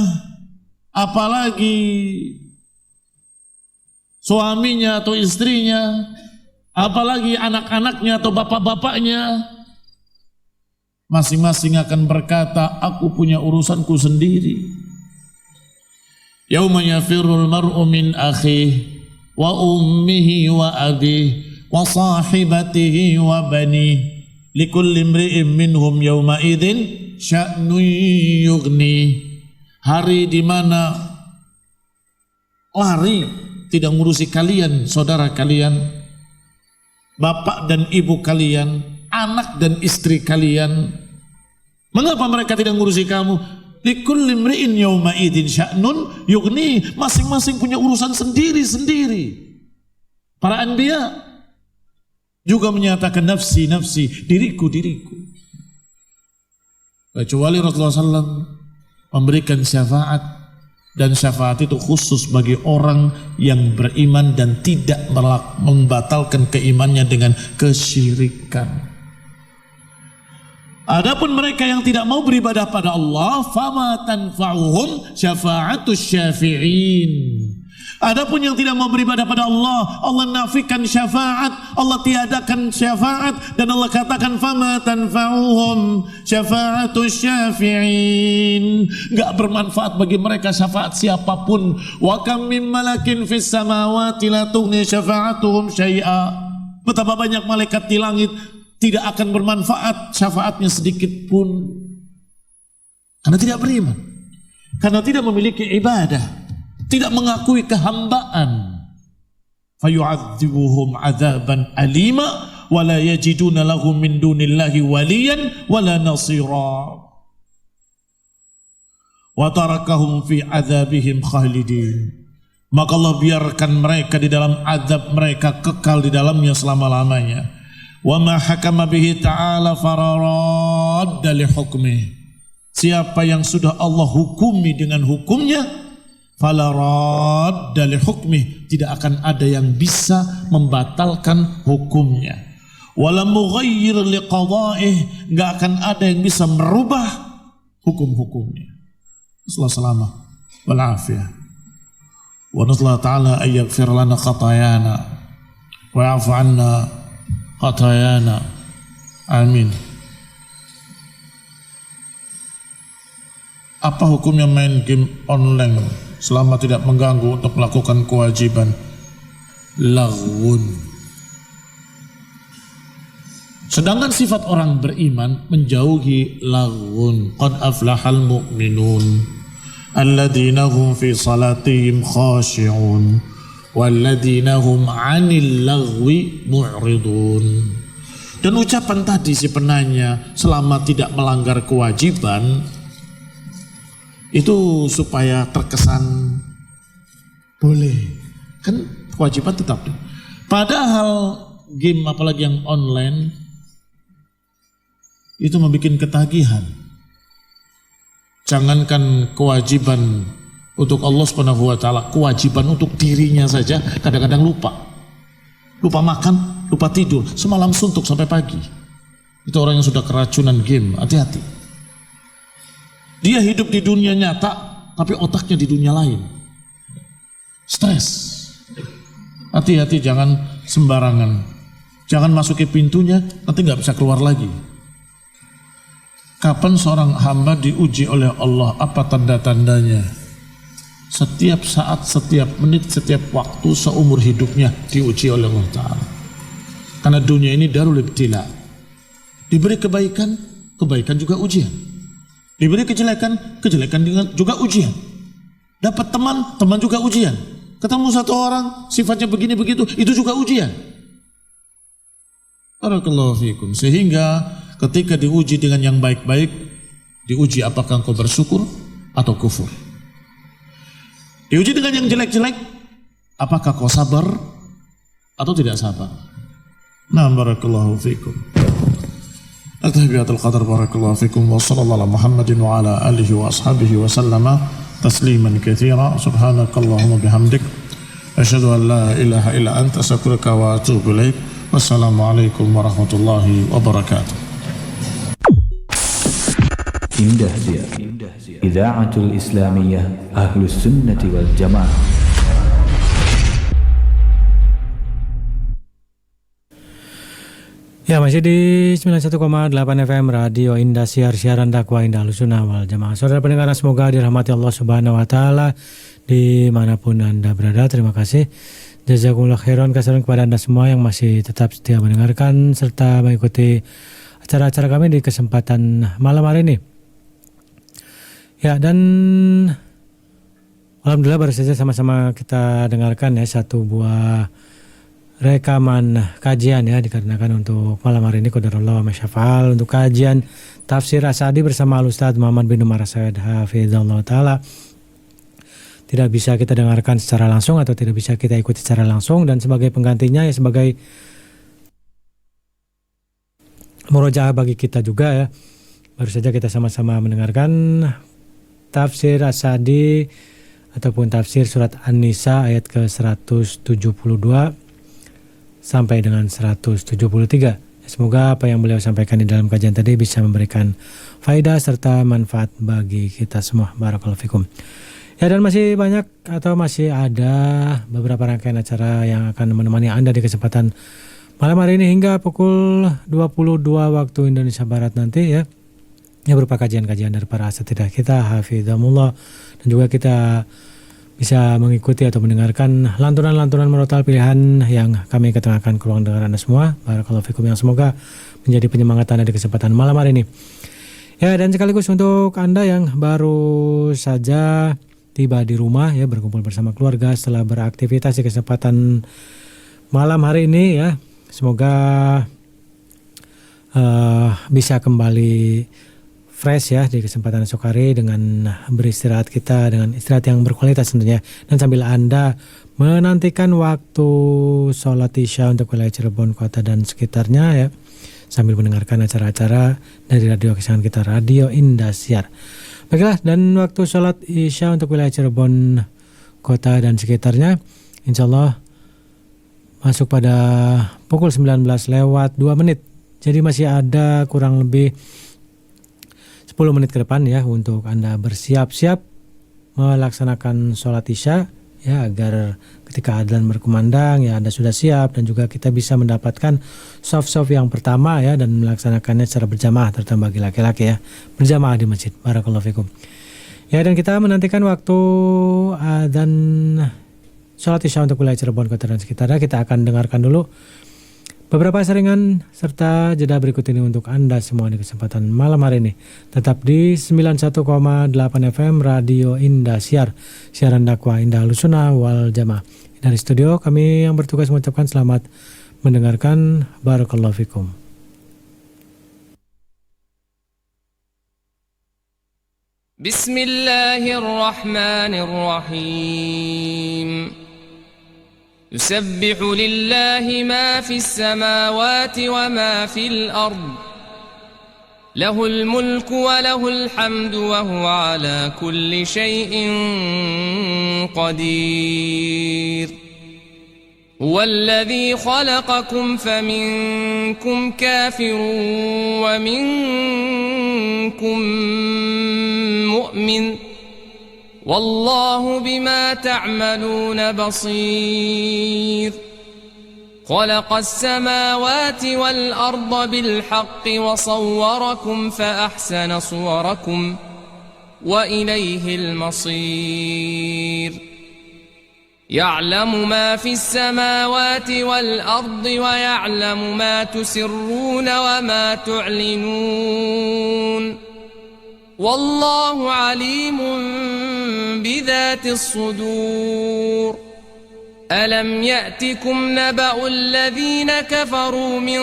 apalagi suaminya atau istrinya, apalagi anak-anaknya atau bapak-bapaknya, masing-masing akan berkata, aku punya urusanku sendiri. Yauma yafirrul mar'u min akhihi wa ummihi wa abihi wa sahibatihi wa banihi likulli imri'in minhum yawma idzin sya'nun yughni. Hari di mana lari tidak ngurusi kalian, saudara kalian, bapak dan ibu kalian, anak dan istri kalian. Mengapa mereka tidak ngurusi kamu? Likulli imri'in yawma idzin sya'nun yughni. Masing-masing punya urusan sendiri-sendiri. Para anbiya juga menyatakan nafsi, nafsi, diriku, diriku. Kecuali Rasulullah SAW memberikan syafaat, dan syafaat itu khusus bagi orang yang beriman dan tidak membatalkan keimannya dengan kesyirikan. Adapun mereka yang tidak mau beribadah pada Allah, fama tanfa'uhum syafa'atus syafi'in. Adapun yang tidak mau beribadah pada Allah, Allah nafikan syafaat, Allah tiadakan syafaat, dan Allah katakan fama tanfa'uhum syafa'atus syafi'in. Enggak bermanfaat bagi mereka syafaat siapapun. Wa kam min malakin fis samawati la tughni syafa'atuhum syai'a. Betapa banyak malaikat di langit, tidak akan bermanfaat syafaatnya sedikit pun. Karena tidak beriman, karena tidak memiliki ibadah, tidak mengakui kehambaan. Fayu'adzibuhum 'adzaban alima wa la yajiduna lahum min dunillahi waliyan wa la nasira. Wa tarakahum fi 'adzabihim khalidin. Maka Allah biarkan mereka di dalam azab mereka, kekal di dalamnya selama-lamanya. Wa ma hakama bihi ta'ala fararadda li hukmih. Siapa yang sudah Allah hukumi dengan hukumnya, fala radda li hukmih, tidak akan ada yang bisa membatalkan hukumnya. Wala mughayyir li qada'ih, enggak akan ada yang bisa merubah hukum-hukumnya. Sallallahu wal afiyah. Wa nasallahu ta'ala ay yaghfir lana khatayana wa ya'fu 'anna khatayana. Amin. Apa hukumnya main game online selama tidak mengganggu untuk melakukan kewajiban? Laghun. Sedangkan sifat orang beriman menjauhi laghun. Qad aflahal mu'minun alladzina hum fi salatihim khashi'un walladzina hum 'anil laghwi mu'ridun. Dan ucapan tadi si penanya, selama tidak melanggar kewajiban, itu supaya terkesan boleh, kan kewajiban tetap. Padahal game apalagi yang online itu membuat ketagihan. Jangankan kewajiban untuk Allah Subhanahu wa taala, kewajiban untuk dirinya saja kadang-kadang lupa. Lupa makan, lupa tidur, semalam suntuk sampai pagi. Itu orang yang sudah keracunan game, hati-hati. Dia hidup di dunia nyata, tapi otaknya di dunia lain. Stres. Hati-hati, jangan sembarangan. Jangan masuki pintunya, nanti nggak bisa keluar lagi. Kapan seorang hamba diuji oleh Allah? Apa tanda-tandanya? Setiap saat, setiap menit, setiap waktu seumur hidupnya diuji oleh Allah Ta'ala. Karena dunia ini darul ibtila. Diberi kebaikan, kebaikan juga ujian. Diberi kejelekan, kejelekan juga ujian. Dapat teman, teman juga ujian. Ketemu satu orang, sifatnya begini begitu, itu juga ujian. Barakallahu fikum. Sehingga ketika diuji dengan yang baik-baik, diuji apakah engkau bersyukur atau kufur. Diuji dengan yang jelek-jelek, apakah kau sabar atau tidak sabar. Nah, barakallahu fikum. At-tahiyatul qadar, barakallahu fikum, wa sallallahu ala Muhammadin wa ala alihi wa ashabihi wa sallama tasliman katsira. Subhanakallahumma bihamdik asyhadu an la ilaha illa anta astaghfiruka wa atubu ilaik. Wassalamualaikum warahmatullahi wabarakatuh. Indah Zia, Idaatul Islamiyah Ahlus Sunnati wal Jamaah. Ya, masih di 91,8 FM Radio Indosiar, siaran dakwah Indah Ahlussunnah wal Jamaah. Saudara pendengar, semoga dirahmati Allah Subhanahu wa taala dimanapun Anda berada. Terima kasih. Jazakumullah khairan kasaran kepada Anda semua yang masih tetap setia mendengarkan serta mengikuti acara-acara kami di kesempatan malam hari ini. Ya, dan alhamdulillah baru saja sama-sama kita dengarkan ya satu buah rekaman kajian ya, dikarenakan untuk malam hari ini qadarullah wa masyafa'al untuk kajian tafsir As-Sa'di bersama Al-Ustaz Muhammad bin Umar As-Sa'id hafizallahu taala tidak bisa kita dengarkan secara langsung atau tidak bisa kita ikuti secara langsung, dan sebagai penggantinya ya sebagai murojaah bagi kita juga ya, baru saja kita sama-sama mendengarkan tafsir As-Sa'di ataupun tafsir surat An-Nisa ayat ke-172 sampai dengan 173. Semoga apa yang beliau sampaikan di dalam kajian tadi bisa memberikan faedah serta manfaat bagi kita semua. Barakallahu fikum. Ya, dan masih banyak atau masih ada beberapa rangkaian acara yang akan menemani Anda di kesempatan malam hari ini hingga pukul 22 waktu Indonesia Barat nanti ya. Yang berupa kajian-kajian dari para asatidzah kita, hafizahumullah, dan juga kita bisa mengikuti atau mendengarkan lantunan-lantunan murotal pilihan yang kami ketengahkan ke ruang dengar Anda semua. Barakallahu fikum, yang semoga menjadi penyemangat Anda di kesempatan malam hari ini. Ya, dan sekaligus untuk Anda yang baru saja tiba di rumah ya, berkumpul bersama keluarga setelah beraktivitas di kesempatan malam hari ini ya. Semoga bisa kembali fresh ya di kesempatan esok hari dengan beristirahat kita dengan istirahat yang berkualitas tentunya, dan sambil Anda menantikan waktu sholat isya untuk wilayah Cirebon kota dan sekitarnya ya, sambil mendengarkan acara-acara dari radio kesayangan kita, Radio Indosiar. Baiklah, dan waktu sholat isya untuk wilayah Cirebon kota dan sekitarnya insyaallah masuk pada pukul 19 lewat 2 menit. Jadi masih ada kurang lebih 10 menit ke depan ya untuk Anda bersiap-siap melaksanakan sholat isya ya, agar ketika adzan berkumandang ya Anda sudah siap, dan juga kita bisa mendapatkan shaf-shaf yang pertama ya, dan melaksanakannya secara berjamaah, terutama bagi laki-laki ya, berjamaah di masjid. Barakallahu fikum. Ya, dan kita menantikan waktu adzan sholat isya untuk wilayah Cirebon kota dan sekitarnya. Kita akan dengarkan dulu beberapa saringan serta jeda berikut ini untuk Anda semua di kesempatan malam hari ini. Tetap di 91,8 FM Radio Indosiar, siaran dakwah Indah Ahlussunnah wal Jamaah. Dari studio kami yang bertugas mengucapkan selamat mendengarkan. Barakallahu fikum. Bismillahirrahmanirrahim. يسبح لله ما في السماوات وما في الأرض له الملك وله الحمد وهو على كل شيء قدير هو الذي خلقكم فمنكم كافر ومنكم مؤمن والله بما تعملون بصير خلق السماوات والأرض بالحق وصوركم فأحسن صوركم وإليه المصير يعلم ما في السماوات والأرض ويعلم ما تسرون وما تعلنون والله عليم بذات الصدور ألم يأتكم نبأ الذين كفروا من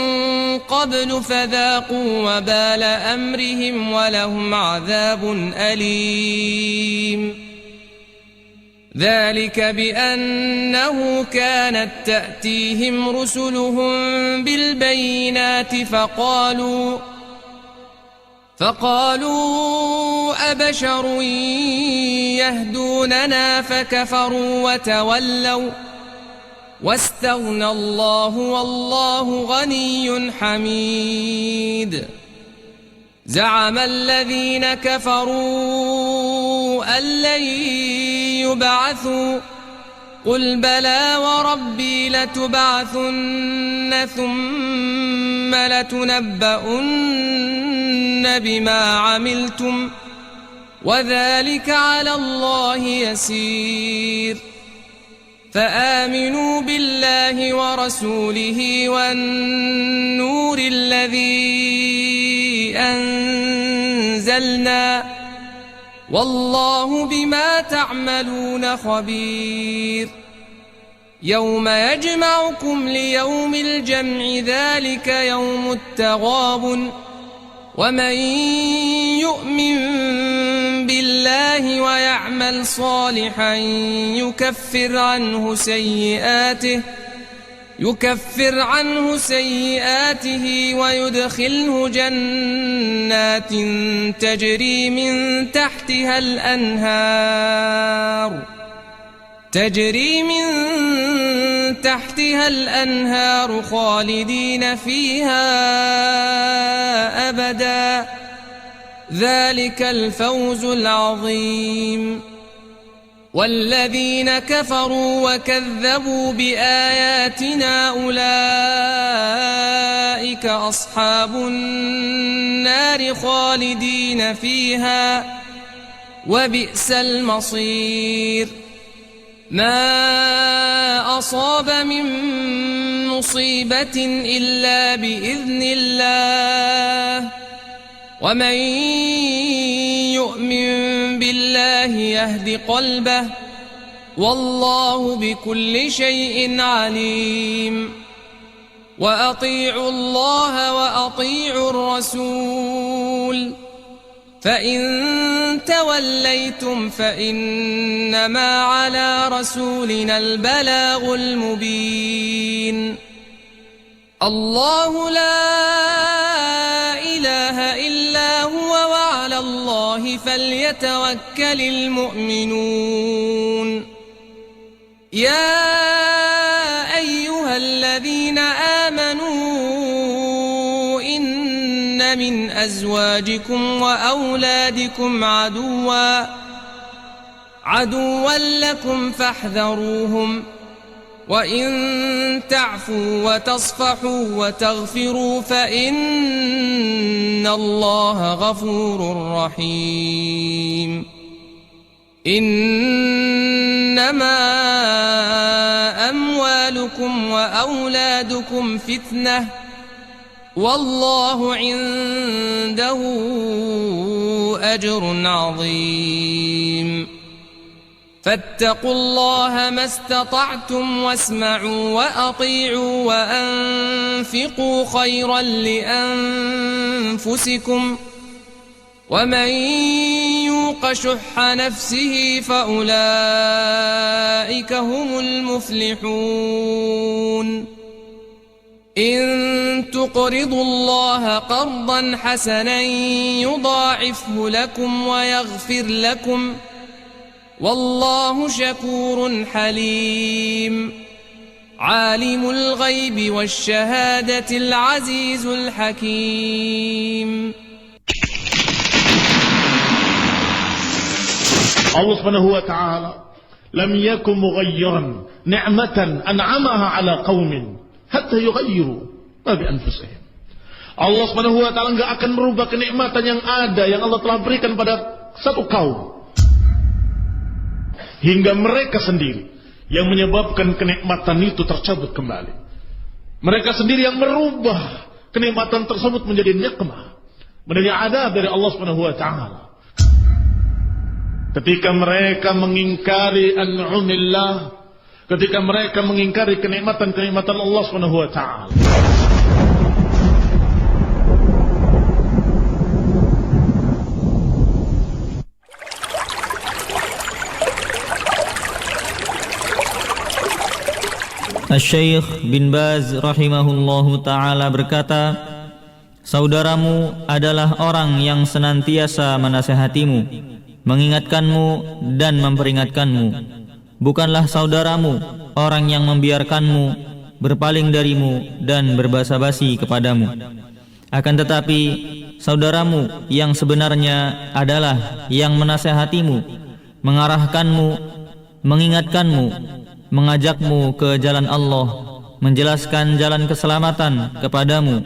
قبل فذاقوا وبال أمرهم ولهم عذاب أليم ذلك بأنه كانت تأتيهم رسلهم بالبينات فقالوا أبشر يهدوننا فكفروا وتولوا واستغنى الله والله غني حميد زعم الذين كفروا أن لن يبعثوا قل بلى وربي لتبعثن ثم لتنبؤن بما عملتم وذلك على الله يسير فآمنوا بالله ورسوله والنور الذي أنزلنا والله بما تعملون خبير يوم يجمعكم ليوم الجمع ذلك يوم التغابن ومن يؤمن بالله ويعمل صالحا يكفر عنه سيئاته ويدخله جنات تجري من تحتها الأنهار خالدين فيها أبدا ذلك الفوز العظيم والذين كفروا وكذبوا بآياتنا أولئك أصحاب النار خالدين فيها وبئس المصير ما أصاب من مصيبة إلا بإذن الله ومن يؤمن بالله يهد قلبه والله بكل شيء عليم وأطيعوا الله وأطيعوا الرسول فإن توليتم فإنما على رسولنا البلاغ المبين الله لا إله إلا هو وعلى الله فليتوكل المؤمنون يا أيها الذين آمنوا إن من أزواجكم وأولادكم عدوا لكم فاحذروهم وإن تعفوا وتصفحوا وتغفروا فإن الله غفور رحيم إنما أموالكم وأولادكم فتنة والله عنده أجر عظيم فاتقوا الله ما استطعتم واسمعوا وأطيعوا وأنفقوا خيرا لأنفسكم ومن يوق شح نفسه فأولئك هم المفلحون إن تقرضوا الله قرضا حسنا يضاعفه لكم ويغفر لكم والله شكور حليم عالم الغيب والشهادة العزيز الحكيم Allah Subhanahu wa taala lam yakun mughayyiran ni'matan an'amaha ala qaumin hatta yughayyiru ma bi anfusihim. Allah Subhanahu wa taala enggak akan merubah kenikmatan yang ada yang Allah telah berikan pada satu kaum hingga mereka sendiri yang menyebabkan kenikmatan itu tercabut kembali. Mereka sendiri yang merubah kenikmatan tersebut menjadi nikmah, menjadi adab dari Allah Subhanahu wa taala. Ketika mereka mengingkari an'umillah, ketika mereka mengingkari kenikmatan-kenikmatan Allah Subhanahu wa taala. Asy-Syaikh bin Baz rahimahullahu ta'ala berkata, saudaramu adalah orang yang senantiasa menasihatimu, mengingatkanmu dan memperingatkanmu. Bukanlah saudaramu orang yang membiarkanmu, berpaling darimu dan berbasa-basi kepadamu. Akan tetapi saudaramu yang sebenarnya adalah yang menasihatimu, mengarahkanmu, mengingatkanmu mengajakmu ke jalan Allah, menjelaskan jalan keselamatan kepadamu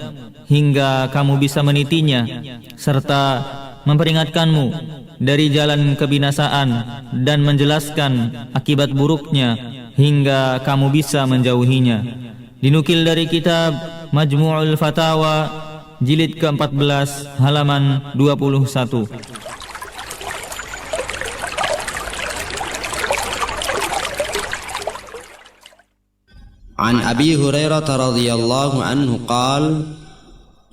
hingga kamu bisa menitinya, serta memperingatkanmu dari jalan kebinasaan dan menjelaskan akibat buruknya hingga kamu bisa menjauhinya. Dinukil dari kitab Majmu'ul Fatawa jilid ke-14 halaman 21. عن أبي هريرة رضي الله عنه قال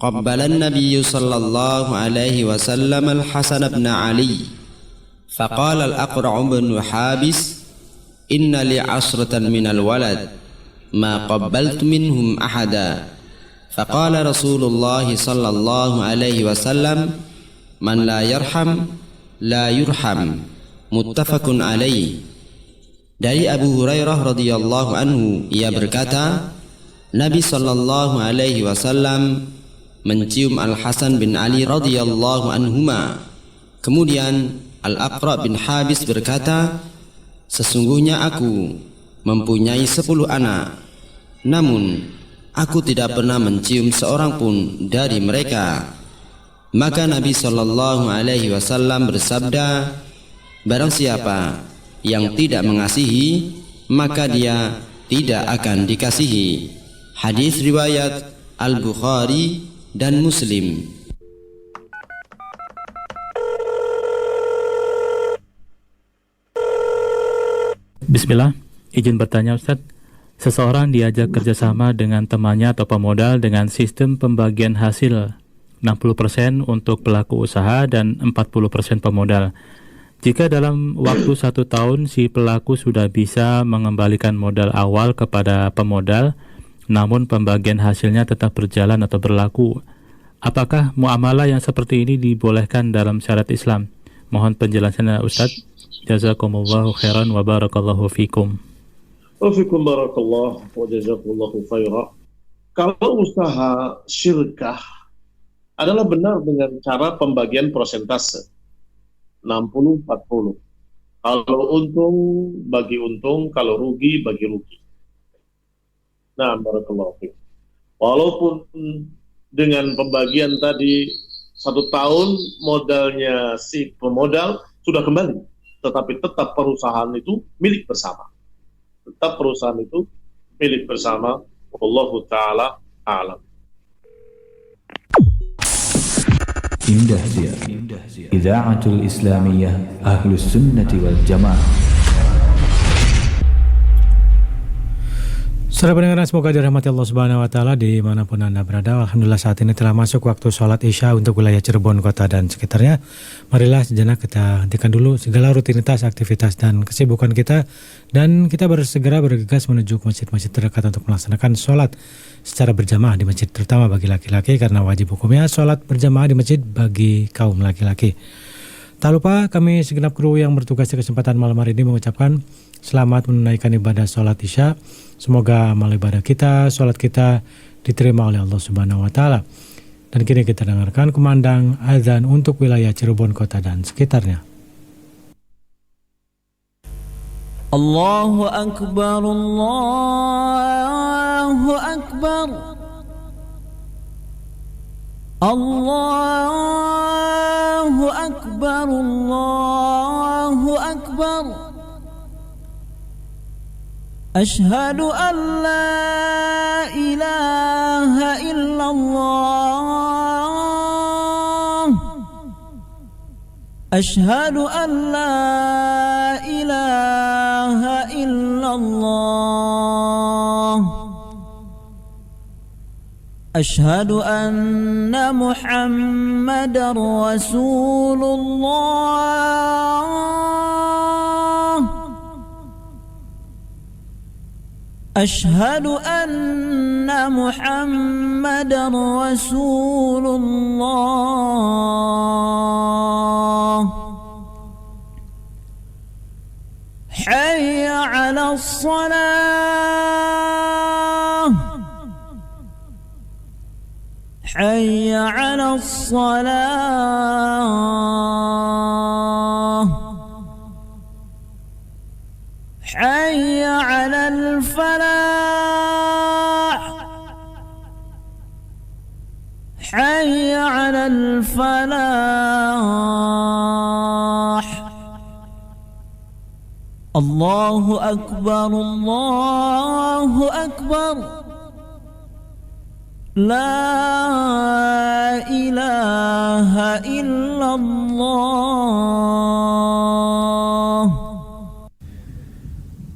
قبل النبي صلى الله عليه وسلم الحسن بن علي فقال الأقرع بن حابس إن لي 10 من الولد ما قبلت منهم أحدا فقال رسول الله صلى الله عليه وسلم من لا يرحم لا يرحم متفق عليه. Dari Abu Hurairah radhiyallahu anhu, ia berkata, Nabi sallallahu alaihi wasallam mencium Al Hasan bin Ali radhiyallahu anhuma. Kemudian Al-Aqra bin Habis berkata, sesungguhnya aku mempunyai 10 anak, namun aku tidak pernah mencium seorang pun dari mereka. Maka Nabi sallallahu alaihi wasallam bersabda, barang siapa yang tidak mengasihi, maka dia tidak akan dikasihi. Hadis riwayat Al-Bukhari dan Muslim. Bismillah, izin bertanya Ustadz. Seseorang diajak kerjasama dengan temannya atau pemodal dengan sistem pembagian hasil 60% untuk pelaku usaha dan 40% pemodal. Jika dalam waktu 1 tahun si pelaku sudah bisa mengembalikan modal awal kepada pemodal, namun pembagian hasilnya tetap berjalan atau berlaku, apakah muamalah yang seperti ini dibolehkan dalam syariat Islam? Mohon penjelasannya Ustaz. Jazakumullahu khairan wa barakallahu fikum. Wa fikum barakallah wa jazakumullahu khairan. Kalau usaha syirkah adalah benar dengan cara pembagian persentase 60-40. Kalau untung bagi untung, kalau rugi bagi rugi. Nah, barakallahu fiik. Walaupun dengan pembagian tadi 1 tahun modalnya si pemodal sudah kembali, tetapi tetap perusahaan itu milik bersama. Tetap perusahaan itu milik bersama. Wallahu ta'ala a'lam. Indah Zia, Idza'atul Islamiyah Ahlus Sunnati wal Jamaah. Saudara pendengar, semoga dirahmati Allah Subhanahu wa taala dimanapun Anda berada. Alhamdulillah saat ini telah masuk waktu sholat Isya untuk wilayah Cirebon kota dan sekitarnya. Marilah sejenak kita hentikan dulu segala rutinitas, aktivitas dan kesibukan kita, dan kita bersegera bergegas menuju ke masjid-masjid terdekat untuk melaksanakan sholat secara berjamaah di masjid, terutama bagi laki-laki karena wajib hukumnya sholat berjamaah di masjid bagi kaum laki-laki. Tak lupa kami segenap kru yang bertugas di kesempatan malam hari ini mengucapkan selamat menunaikan ibadah sholat Isya. Semoga amal ibadah kita, sholat kita diterima oleh Allah Subhanahu wa taala. Dan kini kita dengarkan kumandang azan untuk wilayah Cirebon kota dan sekitarnya. Allahu akbar, Allahu akbar, Allahu akbar, Allahu akbar. Ashhadu an la ilaha illallah, Ashhadu an la ilaha illallah, Ashhadu anna Muhammadar Rasulullah, Ashhadu anna Muhammadar Rasulullah. Hayya 'alas salah, hayya 'alas salah, hayya 'ala الفلاح حي على الفلاح الله أكبر الله أكبر لا إله إلا الله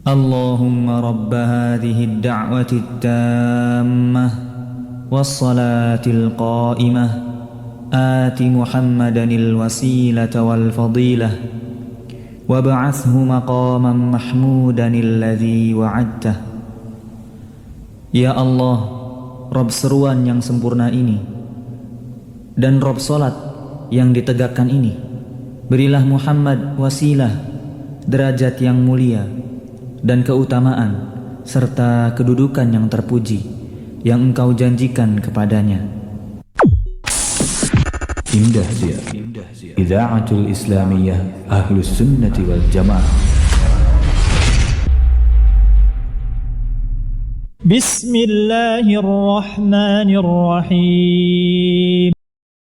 اللهم رب هذه الدعوة التامة والصلاة القائمة آت محمدا الوسيلة والفضيلة وابعثه مقاما محمودا الذي وعدته. Ya Allah, Rob seruan yang sempurna ini dan Rob solat yang ditegakkan ini, berilah Muhammad wasilah, derajat yang mulia dan keutamaan serta kedudukan yang terpuji yang Engkau janjikan kepadanya. Indah Siar Idha'atul Islamiyah Ahlus Sunnati wal Jamaah. بسم الله الرحمن الرحيم